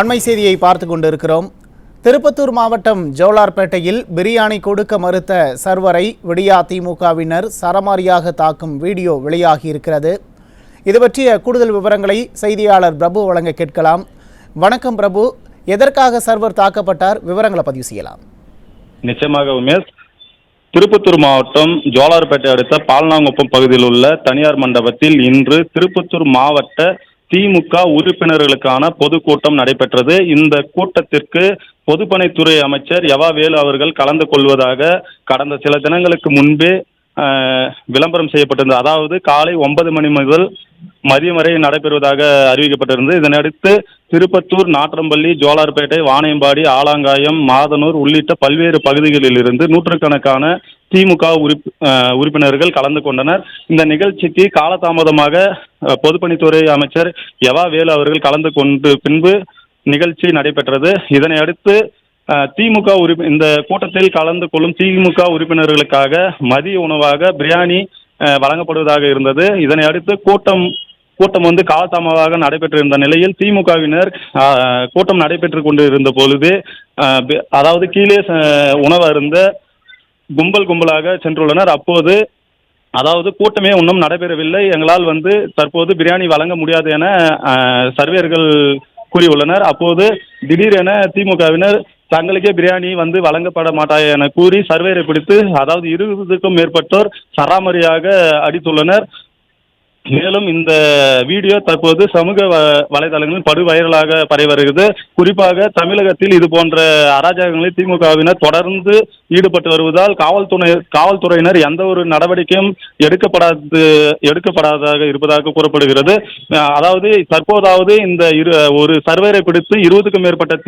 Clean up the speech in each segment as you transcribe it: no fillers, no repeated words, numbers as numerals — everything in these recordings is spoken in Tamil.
அண்மை செய்தியை பார்த்து கொண்டிருக்கிறோம். திருப்பத்தூர் மாவட்டம் ஜோலார்பேட்டையில் பிரியாணி கொடுக்க மறுத்த சர்வரை விடியா திமுகவினர் சரமாரியாக தாக்கும் வீடியோ வெளியாகியிருக்கிறது. இது பற்றிய கூடுதல் விவரங்களை செய்தியாளர் பிரபு வழங்க கேட்கலாம். வணக்கம் பிரபு, எதற்காக சர்வர் தாக்கப்பட்டார்? விவரங்களை பதிவு செய்யலாம். நிச்சயமாக உமேஷ், திருப்பத்தூர் மாவட்டம் ஜோலார்பேட்டை அடுத்த பால்நாங்குப்பம் பகுதியில் உள்ள தனியார் மண்டபத்தில் இன்று திருப்பத்தூர் மாவட்ட திமுக உறுப்பினர்களுக்கான பொதுக்கூட்டம் நடைபெற்றது. இந்த கூட்டத்திற்கு பொதுப்பணித்துறை அமைச்சர் யவா வேலு அவர்கள் கலந்து கொள்வதாக கடந்த சில தினங்களுக்கு முன்பே விளம்பரம் செய்யப்பட்டிருந்தது. அதாவது காலை 9 மணி முதல் மதியம் வரை நடைபெறுவதாக அறிவிக்கப்பட்டிருந்தது. இதனையடுத்து திருப்பத்தூர், நாற்றம்பள்ளி, ஜோலார்பேட்டை, வாணியம்பாடி, ஆலாங்காயம், மாதனூர் உள்ளிட்ட பல்வேறு பகுதிகளில் இருந்து நூற்றுக்கணக்கான திமுக உறுப்பினர்கள் கலந்து கொண்டனர். இந்த நிகழ்ச்சிக்கு காலதாமதமாக பொதுப்பணித்துறை அமைச்சர் யவா வேலு அவர்கள் கலந்து கொண்டு பின்பு நிகழ்ச்சி நடைபெற்றது. இதனை அடுத்து திமுக இந்த கூட்டத்தில் கலந்து கொள்ளும் திமுக உறுப்பினர்களுக்காக மதிய உணவாக பிரியாணி வழங்கப்படுவதாக இருந்தது. இதனை அடுத்து கூட்டம் காலதாமதமாக நடைபெற்றிருந்த நிலையில் திமுகவினர் கூட்டம் நடைபெற்று கொண்டு இருந்த பொழுது அதாவது கீழே உணவு அருந்த கும்பலாக சென்றுள்ளனர். அப்போது அதாவது கூட்டமே இன்னும் நடைபெறவில்லை, எங்களால் தற்போது பிரியாணி வழங்க முடியாது என சர்வேயர்கள் கூறியுள்ளனர். அப்போது திடீரென திமுகவினர் தங்களுக்கே பிரியாணி வழங்கப்பட மாட்டாய் என கூறி சர்வேரை பிடித்து அதாவது 20க்கும் மேற்பட்டோர் சராமரியாக அடித்துள்ளனர். மேலும் இந்த வீடியோ தற்போது சமூக வலைதளங்களில் படு வைரலாக பரவி வருகிறது. குறிப்பாக தமிழகத்தில் இது போன்ற அராஜகங்களில் திமுகவினர் தொடர்ந்து ஈடுபட்டு வருவதால் காவல்துறையினர் எந்த ஒரு நடவடிக்கையும் எடுக்கப்படாதாக இருப்பதாக கூறப்படுகிறது. அதாவது தற்போதாவது இந்த ஒரு சர்வேரை பிடித்து 20க்கும் மேற்பட்ட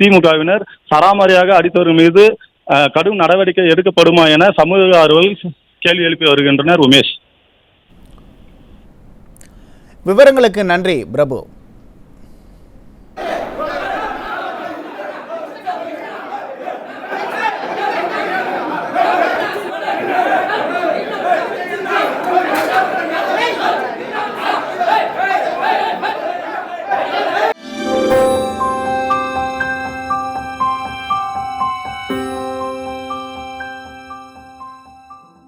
திமுகவினர் சராமரியாக அடித்தவர்கள் மீது கடும் நடவடிக்கை எடுக்கப்படுமா என சமூக ஆர்வலர்கள் கேள்வி எழுப்பி வருகின்றனர். உமேஷ், விவரங்களுக்கு நன்றி பிரபு.